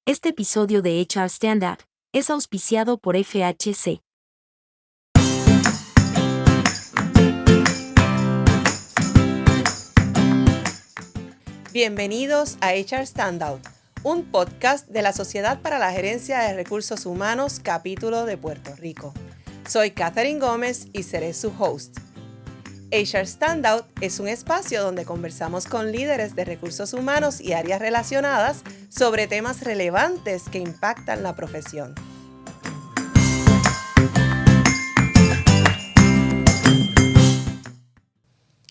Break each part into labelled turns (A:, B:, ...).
A: Este episodio de HR Stand Up es auspiciado por FHC.
B: Bienvenidos a HR Standout, un podcast de la Sociedad para la Gerencia de Recursos Humanos, capítulo de Puerto Rico. Soy Catherine Gómez y seré su host. HR Standout es un espacio donde conversamos con líderes de recursos humanos y áreas relacionadas sobre temas relevantes que impactan la profesión.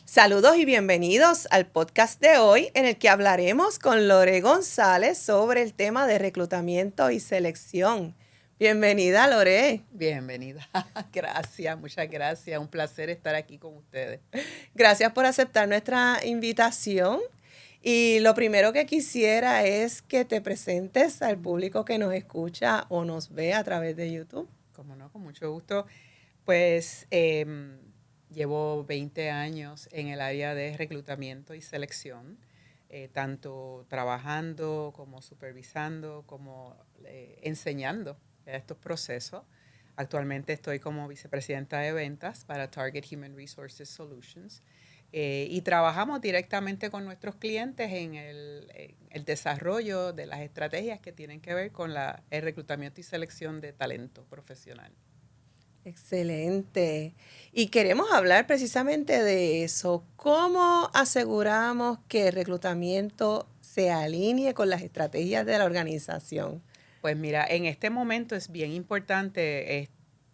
B: Saludos y bienvenidos al podcast de hoy en el que hablaremos con Lore González sobre el tema de reclutamiento y selección. Bienvenida, Lore.
C: Bienvenida. Gracias, muchas gracias. Un placer estar aquí con ustedes.
B: Gracias por aceptar nuestra invitación. Y lo primero que quisiera es que te presentes al público que nos escucha o nos ve a través de YouTube.
C: Como no, con mucho gusto. Pues llevo 20 años en el área de reclutamiento y selección, tanto trabajando como supervisando, como enseñando estos procesos. Actualmente estoy como vicepresidenta de ventas para Target Human Resources Solutions. Y trabajamos directamente con nuestros clientes en el desarrollo de las estrategias que tienen que ver con el reclutamiento y selección de talento profesional.
B: Excelente. Y queremos hablar precisamente de eso. ¿Cómo aseguramos que el reclutamiento se alinee con las estrategias de la organización?
C: Pues mira, en este momento es bien importante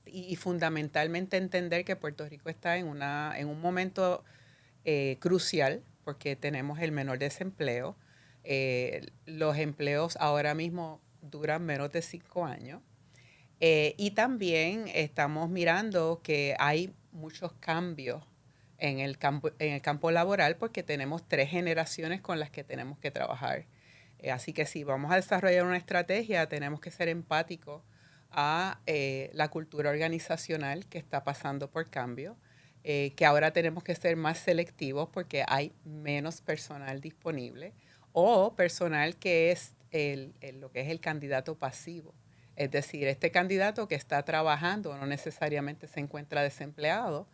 C: y fundamentalmente entender que Puerto Rico está en un momento crucial porque tenemos el menor desempleo. Los empleos ahora mismo duran menos de 5 años. Y también estamos mirando que hay muchos cambios en el campo laboral porque tenemos 3 generaciones con las que tenemos que trabajar. Así que si vamos a desarrollar una estrategia, tenemos que ser empáticos a la cultura organizacional que está pasando por cambio, que ahora tenemos que ser más selectivos porque hay menos personal disponible o personal que es lo que es el candidato pasivo. Es decir, este candidato que está trabajando no necesariamente se encuentra desempleado,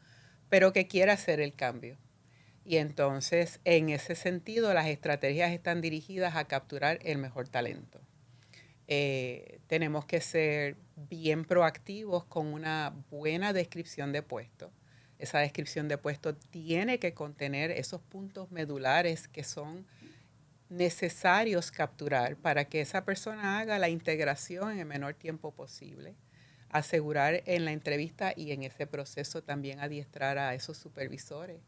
C: pero que quiere hacer el cambio. Y entonces, en ese sentido, las estrategias están dirigidas a capturar el mejor talento. Tenemos que ser bien proactivos con una buena descripción de puesto. Esa descripción de puesto tiene que contener esos puntos medulares que son necesarios capturar para que esa persona haga la integración en el menor tiempo posible. Asegurar en la entrevista y en ese proceso también adiestrar a esos supervisores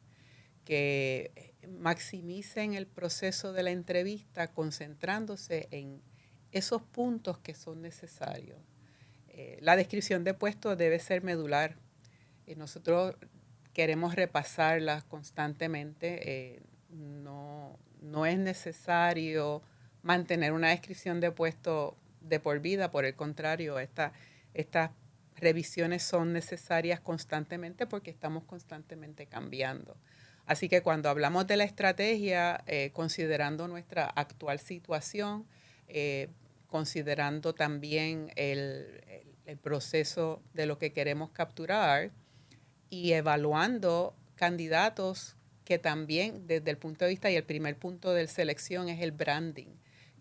C: que maximicen el proceso de la entrevista concentrándose en esos puntos que son necesarios. La descripción de puesto debe ser medular. Nosotros queremos repasarlas constantemente. No es necesario mantener una descripción de puesto de por vida, por el contrario, estas revisiones son necesarias constantemente porque estamos constantemente cambiando. Así que cuando hablamos de la estrategia, considerando nuestra actual situación, considerando también el proceso de lo que queremos capturar y evaluando candidatos que también desde el punto de vista y el primer punto de selección es el branding.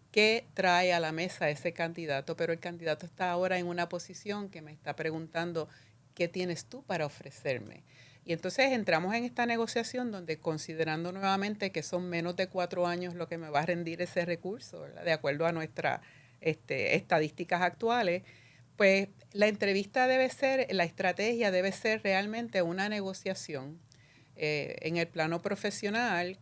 C: ¿Qué trae a la mesa ese candidato? Pero el candidato está ahora en una posición que me está preguntando, ¿qué tienes tú para ofrecerme? Y entonces entramos en esta negociación donde considerando nuevamente que son menos de 4 años lo que me va a rendir ese recurso, ¿verdad? De acuerdo a nuestras estadísticas actuales, pues la entrevista debe ser, la estrategia debe ser realmente una negociación en el plano profesional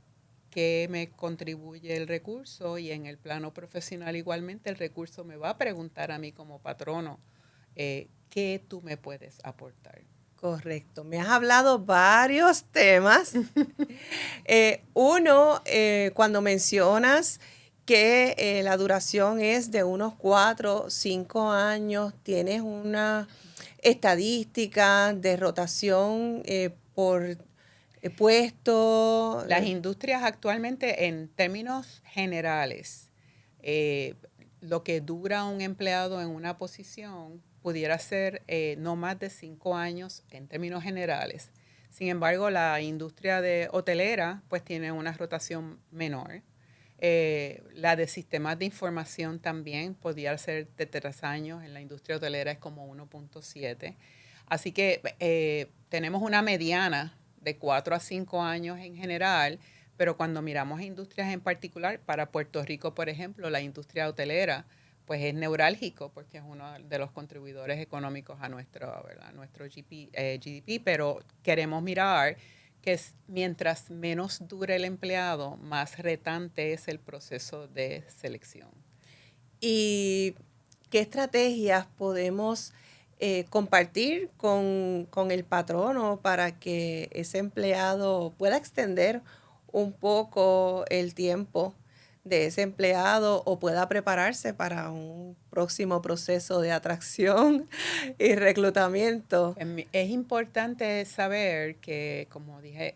C: que me contribuye el recurso y en el plano profesional igualmente el recurso me va a preguntar a mí como patrono qué tú me puedes aportar.
B: Correcto. Me has hablado varios temas. Uno, cuando mencionas que la duración es de unos 4 o 5 años, tienes una estadística de rotación por puesto.
C: Las industrias actualmente, en términos generales, lo que dura un empleado en una posición pudiera ser no más de 5 años en términos generales. Sin embargo, la industria de hotelera pues tiene una rotación menor. La de sistemas de información también podría ser de 3 años, en la industria hotelera es como 1.7. Así que tenemos una mediana de 4 a 5 años en general, pero cuando miramos a industrias en particular, para Puerto Rico, por ejemplo, la industria hotelera, pues es neurálgico porque es uno de los contribuidores económicos a nuestro GDP, pero queremos mirar que mientras menos dure el empleado, más retante es el proceso de selección.
B: ¿Y qué estrategias podemos compartir con el patrono para que ese empleado pueda extender un poco el tiempo de ese empleado o pueda prepararse para un próximo proceso de atracción y reclutamiento?
C: Es importante saber que, como dije,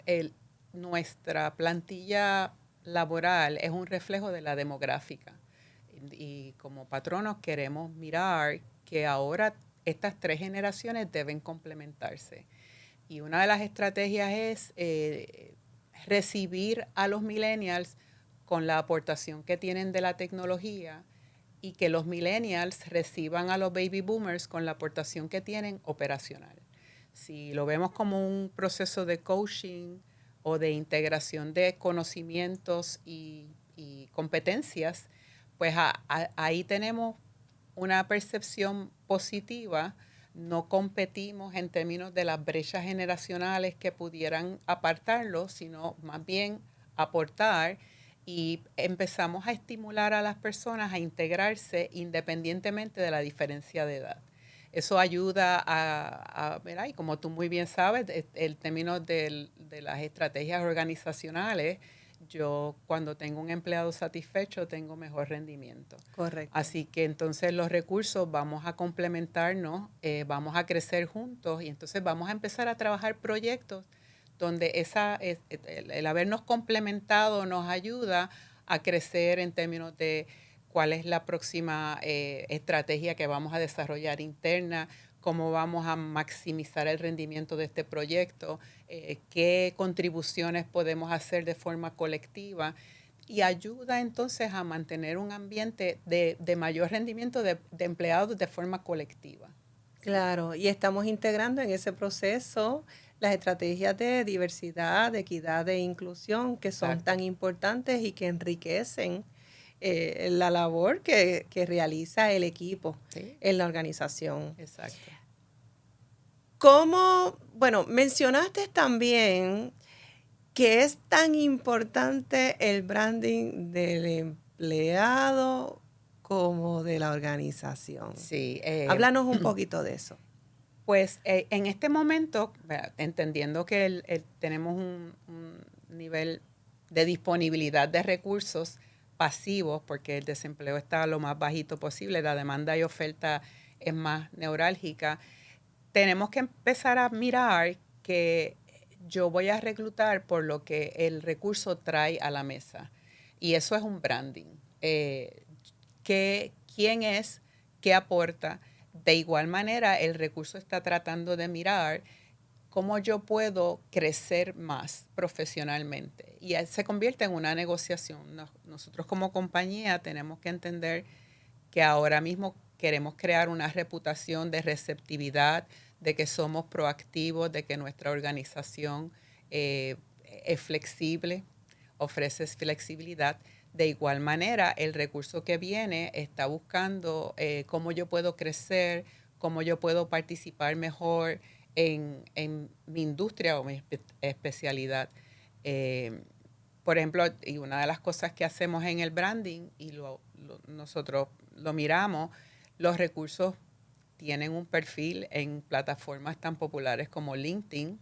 C: nuestra plantilla laboral es un reflejo de la demográfica. Y como patronos queremos mirar que ahora estas 3 generaciones deben complementarse. Y una de las estrategias es recibir a los millennials con la aportación que tienen de la tecnología y que los millennials reciban a los baby boomers con la aportación que tienen operacional. Si lo vemos como un proceso de coaching o de integración de conocimientos y competencias, pues ahí tenemos una percepción positiva. No competimos en términos de las brechas generacionales que pudieran apartarlo, sino más bien aportar, y empezamos a estimular a las personas a integrarse independientemente de la diferencia de edad. Eso ayuda ¿verdad? Y como tú muy bien sabes, el término de las estrategias organizacionales, yo cuando tengo un empleado satisfecho tengo mejor rendimiento.
B: Correcto.
C: Así que entonces los recursos vamos a complementarnos, vamos a crecer juntos y entonces vamos a empezar a trabajar proyectos donde el habernos complementado nos ayuda a crecer en términos de cuál es la próxima estrategia que vamos a desarrollar interna, cómo vamos a maximizar el rendimiento de este proyecto, qué contribuciones podemos hacer de forma colectiva, y ayuda entonces a mantener un ambiente de mayor rendimiento de empleados de forma colectiva.
B: Claro, y estamos integrando en ese proceso las estrategias de diversidad, de equidad e inclusión que son
C: Exacto.
B: tan importantes y que enriquecen la labor que realiza el equipo
C: Sí,
B: en la organización.
C: exacto.
B: ¿Cómo, bueno, mencionaste también que es tan importante el branding del empleado como de la organización?
C: Sí,
B: Háblanos un poquito de eso.
C: pues en este momento, ¿verdad? Entendiendo que tenemos un nivel de disponibilidad de recursos pasivos, porque el desempleo está lo más bajito posible, la demanda y oferta es más neurálgica, tenemos que empezar a mirar que yo voy a reclutar por lo que el recurso trae a la mesa. Y eso es un branding. ¿Quién es? ¿Qué aporta? De igual manera, el recurso está tratando de mirar cómo yo puedo crecer más profesionalmente. Y se convierte en una negociación. Nosotros como compañía tenemos que entender que ahora mismo queremos crear una reputación de receptividad, de que somos proactivos, de que nuestra organización es flexible, ofrece flexibilidad. De igual manera, el recurso que viene está buscando cómo yo puedo crecer, cómo yo puedo participar mejor en mi industria o mi especialidad. Por ejemplo, y una de las cosas que hacemos en el branding, y nosotros lo miramos, los recursos tienen un perfil en plataformas tan populares como LinkedIn,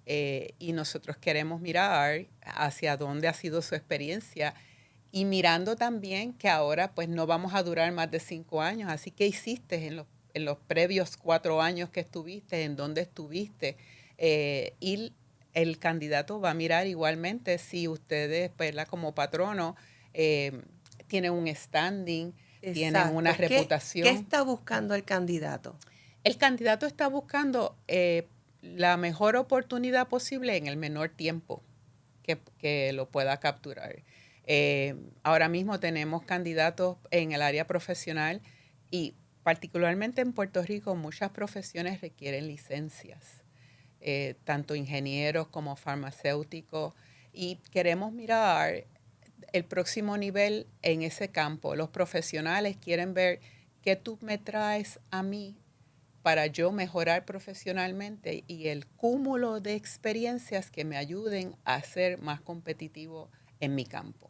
C: y nosotros queremos mirar hacia dónde ha sido su experiencia y mirando también que ahora pues no vamos a durar más de 5 años. Así que hiciste en los previos 4 años que estuviste, en dónde estuviste, y el candidato va a mirar igualmente si ustedes, pues, como patrono, tienen un standing, tienen una
B: Exacto.
C: reputación.
B: ¿Qué está buscando el candidato?
C: El candidato está buscando la mejor oportunidad posible en el menor tiempo que lo pueda capturar. Ahora mismo tenemos candidatos en el área profesional y particularmente en Puerto Rico muchas profesiones requieren licencias, tanto ingenieros como farmacéuticos, y queremos mirar el próximo nivel en ese campo. Los profesionales quieren ver qué tú me traes a mí para yo mejorar profesionalmente y el cúmulo de experiencias que me ayuden a ser más competitivo en mi campo.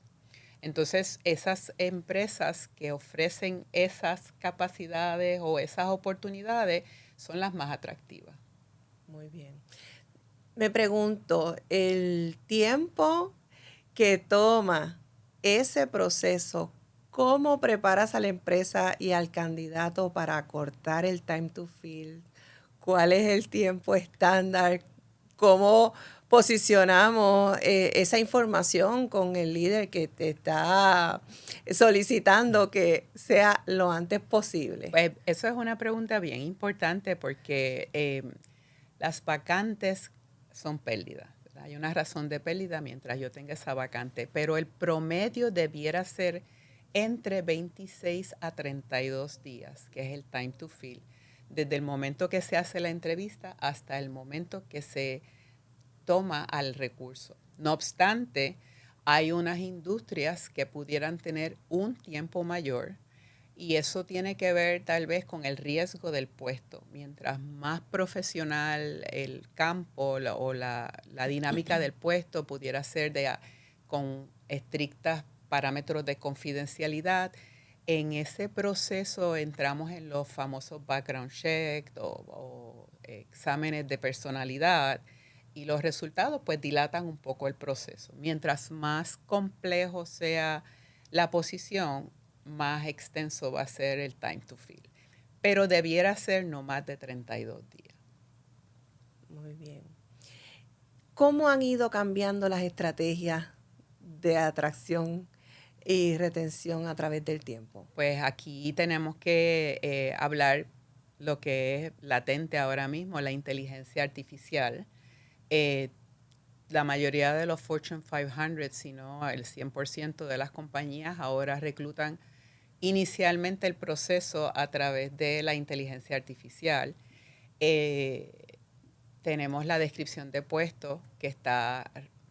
C: Entonces, esas empresas que ofrecen esas capacidades o esas oportunidades son las más atractivas.
B: Muy bien. Me pregunto, el tiempo que toma ese proceso, ¿cómo preparas a la empresa y al candidato para acortar el time to fill? ¿Cuál es el tiempo estándar? ¿Cómo posicionamos esa información con el líder que te está solicitando que sea lo antes posible?
C: Pues eso es una pregunta bien importante porque las vacantes son pérdidas. ¿Verdad? Hay una razón de pérdida mientras yo tenga esa vacante, pero el promedio debiera ser entre 26 a 32 días, que es el time to fill, desde el momento que se hace la entrevista hasta el momento que se toma al recurso. No obstante, hay unas industrias que pudieran tener un tiempo mayor y eso tiene que ver tal vez con el riesgo del puesto. Mientras más profesional el campo la dinámica del puesto pudiera ser con estrictos parámetros de confidencialidad, en ese proceso entramos en los famosos background checks o exámenes de personalidad y los resultados pues dilatan un poco el proceso. Mientras más complejo sea la posición, más extenso va a ser el time to fill. Pero debiera ser no más de 32 días.
B: Muy bien. ¿Cómo han ido cambiando las estrategias de atracción y retención a través del tiempo?
C: Pues aquí tenemos que hablar lo que es latente ahora mismo, la inteligencia artificial. La mayoría de los Fortune 500, si no el 100% de las compañías ahora reclutan inicialmente el proceso a través de la inteligencia artificial. Tenemos la descripción de puestos que está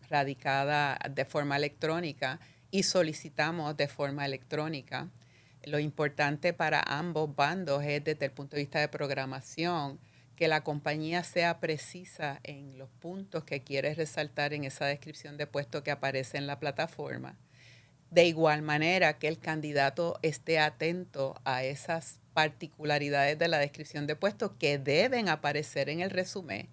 C: radicada de forma electrónica y solicitamos de forma electrónica. Lo importante para ambos bandos es desde el punto de vista de programación que la compañía sea precisa en los puntos que quiere resaltar en esa descripción de puesto que aparece en la plataforma. De igual manera que el candidato esté atento a esas particularidades de la descripción de puesto que deben aparecer en el resumen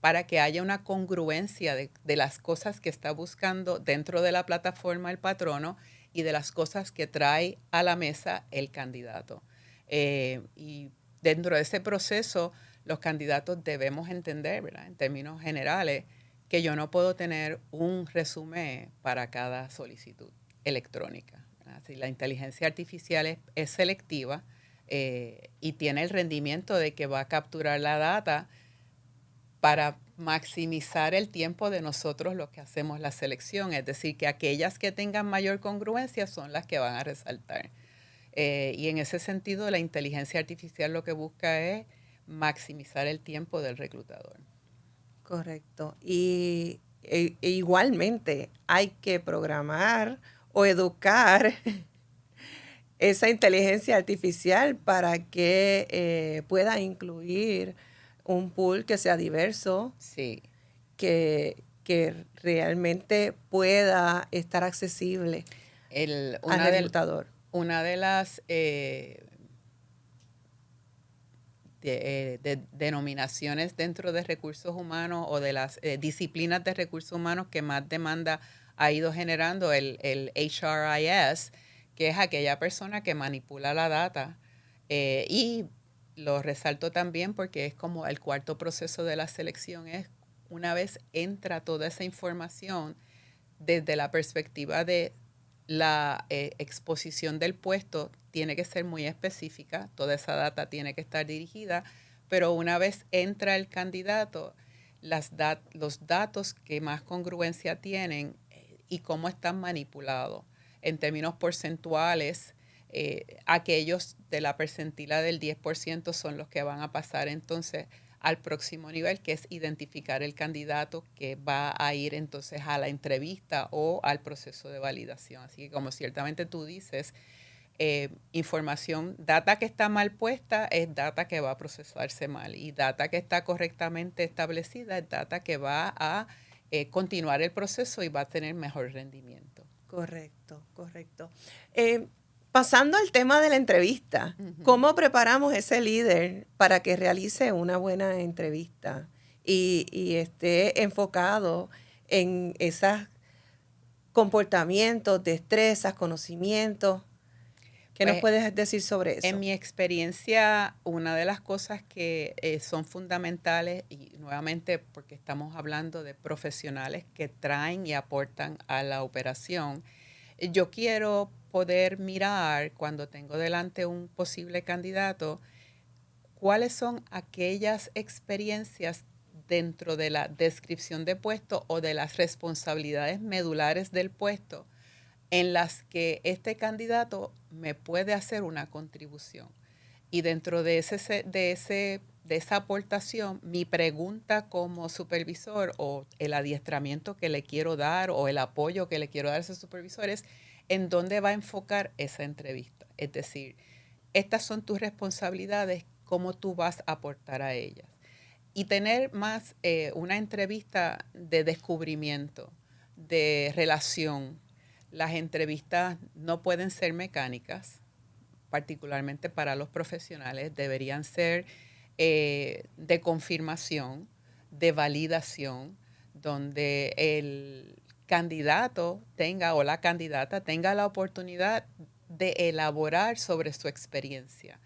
C: para que haya una congruencia de las cosas que está buscando dentro de la plataforma el patrono y de las cosas que trae a la mesa el candidato. Y dentro de ese proceso, los candidatos debemos entender, ¿verdad? En términos generales, que yo no puedo tener un resumen para cada solicitud electrónica. Así, la inteligencia artificial es selectiva y tiene el rendimiento de que va a capturar la data para maximizar el tiempo de nosotros los que hacemos la selección. Es decir, que aquellas que tengan mayor congruencia son las que van a resaltar. Y en ese sentido, la inteligencia artificial lo que busca es maximizar el tiempo del reclutador.
B: Correcto. Y igualmente hay que programar o educar esa inteligencia artificial para que pueda incluir un pool que sea diverso,
C: Sí.
B: que realmente pueda estar accesible al reclutador.
C: Una de las denominaciones dentro de recursos humanos o de las disciplinas de recursos humanos que más demanda ha ido generando el HRIS, que es aquella persona que manipula la data. Y lo resalto también porque es como el cuarto proceso de la selección, es una vez entra toda esa información desde la perspectiva de La exposición del puesto tiene que ser muy específica, toda esa data tiene que estar dirigida, pero una vez entra el candidato, los datos que más congruencia tienen y cómo están manipulados en términos porcentuales, aquellos de la percentila del 10% son los que van a pasar entonces al próximo nivel, que es identificar el candidato que va a ir entonces a la entrevista o al proceso de validación. Así que como ciertamente tú dices, información, data que está mal puesta es data que va a procesarse mal y data que está correctamente establecida es data que va a continuar el proceso y va a tener mejor rendimiento.
B: Correcto, correcto. Pasando al tema de la entrevista, ¿cómo preparamos ese líder para que realice una buena entrevista y esté enfocado en esos comportamientos, destrezas, conocimientos? ¿Qué nos puedes decir sobre eso?
C: En mi experiencia, una de las cosas que son fundamentales, y nuevamente porque estamos hablando de profesionales que traen y aportan a la operación, yo quiero poder mirar cuando tengo delante un posible candidato, cuáles son aquellas experiencias dentro de la descripción de puesto o de las responsabilidades medulares del puesto en las que este candidato me puede hacer una contribución. Y dentro de esa aportación, mi pregunta como supervisor o el adiestramiento que le quiero dar o el apoyo que le quiero dar a ese supervisor es en dónde va a enfocar esa entrevista. Es decir, estas son tus responsabilidades, cómo tú vas a aportar a ellas. Y tener más una entrevista de descubrimiento, de relación. Las entrevistas no pueden ser mecánicas, particularmente para los profesionales, deberían ser de confirmación, de validación, donde el candidato tenga o la candidata tenga la oportunidad de elaborar sobre su experiencia.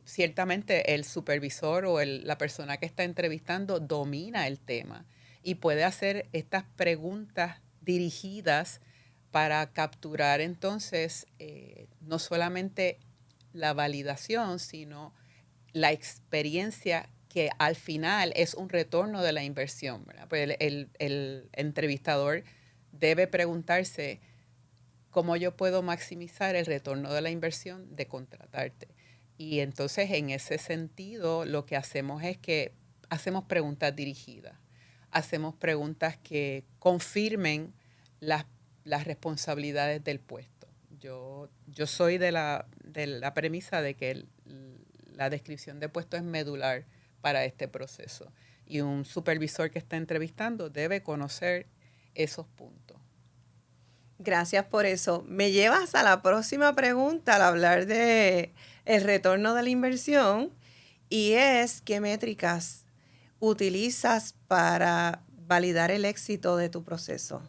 C: Ciertamente el supervisor o la persona que está entrevistando domina el tema y puede hacer estas preguntas dirigidas para capturar entonces no solamente la validación, sino la experiencia que al final es un retorno de la inversión, ¿verdad? Pues el entrevistador debe preguntarse cómo yo puedo maximizar el retorno de la inversión de contratarte. Y entonces en ese sentido lo que hacemos es que hacemos preguntas dirigidas, hacemos preguntas que confirmen las responsabilidades del puesto. Yo soy de la premisa de que la descripción de puesto es medular para este proceso y un supervisor que está entrevistando debe conocer esos puntos.
B: Gracias por eso. Me llevas a la próxima pregunta al hablar de el retorno de la inversión y es ¿qué métricas utilizas para validar el éxito de tu proceso?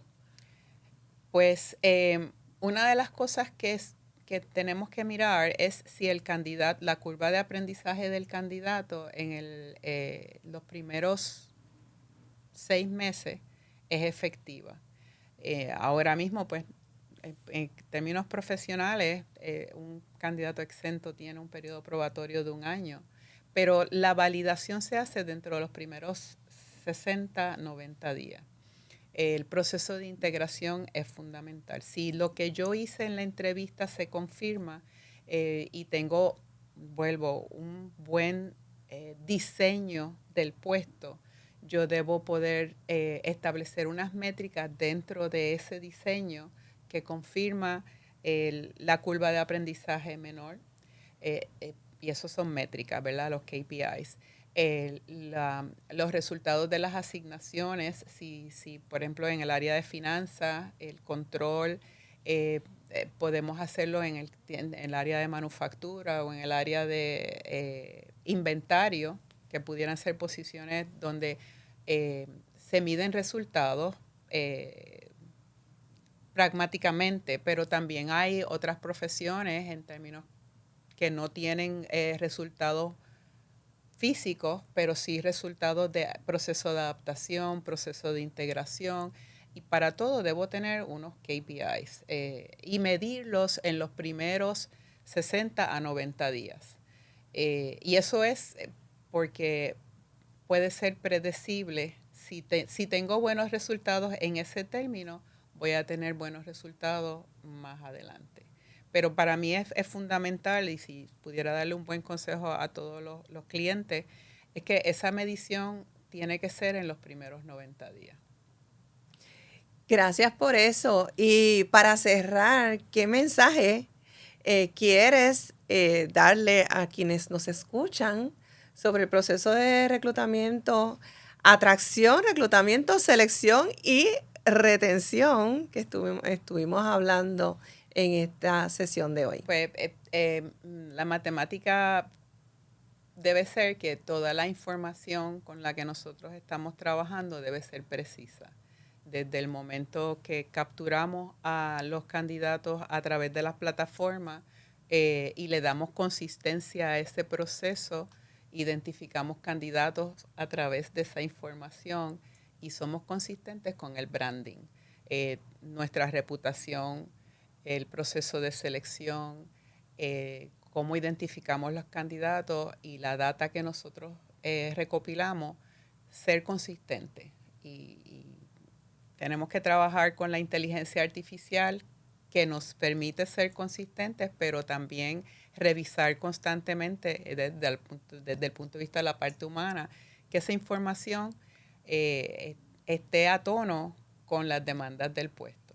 C: Pues una de las cosas que tenemos que mirar es si el candidato, la curva de aprendizaje del candidato en los primeros 6 meses es efectiva. Ahora mismo, pues, en términos profesionales, un candidato exento tiene un periodo probatorio de 1 año, pero la validación se hace dentro de los primeros 60, 90 días. El proceso de integración es fundamental. Si lo que yo hice en la entrevista se confirma y vuelvo, un buen diseño del puesto, yo debo poder establecer unas métricas dentro de ese diseño que confirma la curva de aprendizaje menor. Y eso son métricas, ¿verdad? Los KPIs. Los resultados de las asignaciones, si por ejemplo en el área de finanzas, el control, podemos hacerlo en el área de manufactura o en el área de inventario, que pudieran ser posiciones donde se miden resultados pragmáticamente, pero también hay otras profesiones en términos que no tienen resultados físicos, pero sí resultados de proceso de adaptación, proceso de integración, Y para todo debo tener unos KPIs y medirlos en los primeros 60 a 90 días. Y eso es porque puede ser predecible. Si tengo buenos resultados en ese término, voy a tener buenos resultados más adelante. Pero para mí es fundamental, y si pudiera darle un buen consejo a todos los clientes, es que esa medición tiene que ser en los primeros 90 días.
B: Gracias por eso. Y para cerrar, ¿qué mensaje quieres darle a quienes nos escuchan sobre el proceso de reclutamiento, atracción, reclutamiento, selección y retención que estuvimos hablando en esta sesión de hoy?
C: Pues la matemática debe ser que toda la información con la que nosotros estamos trabajando debe ser precisa. Desde el momento que capturamos a los candidatos a través de las plataformas y le damos consistencia a ese proceso, identificamos candidatos a través de esa información y somos consistentes con el branding, nuestra reputación, el proceso de selección, cómo identificamos los candidatos y la data que nosotros recopilamos, ser consistente. Y tenemos que trabajar con la inteligencia artificial que nos permite ser consistentes, pero también revisar constantemente desde el punto de vista de la parte humana, que esa información esté a tono con las demandas del puesto.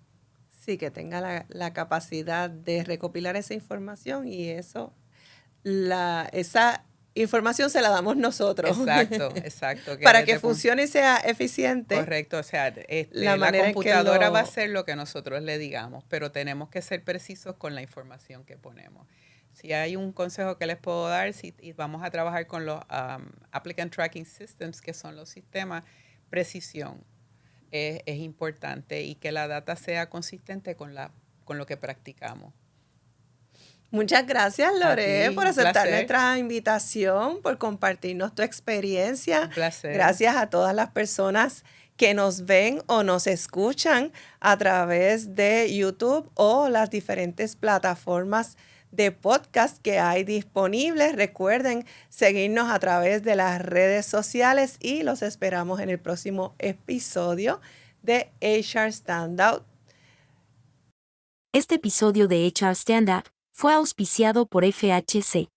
B: Sí, que tenga la capacidad de recopilar esa información y esa información se la damos nosotros.
C: Exacto.
B: Para que funcione y sea eficiente.
C: Correcto, o sea,
B: la
C: computadora va a hacer lo que nosotros le digamos, pero tenemos que ser precisos con la información que ponemos. Si hay un consejo que les puedo dar, y vamos a trabajar con los Applicant Tracking Systems, que son los sistemas, precisión es importante y que la data sea consistente con lo que practicamos.
B: Muchas gracias, Lore, por aceptar
C: placer.
B: Nuestra invitación, por compartirnos tu experiencia.
C: Un placer.
B: Gracias a todas las personas que nos ven o nos escuchan a través de YouTube o las diferentes plataformas de podcast que hay disponibles. Recuerden seguirnos a través de las redes sociales y los esperamos en el próximo episodio de HR Standout.
A: Este episodio de HR Stand Up fue auspiciado por FHC.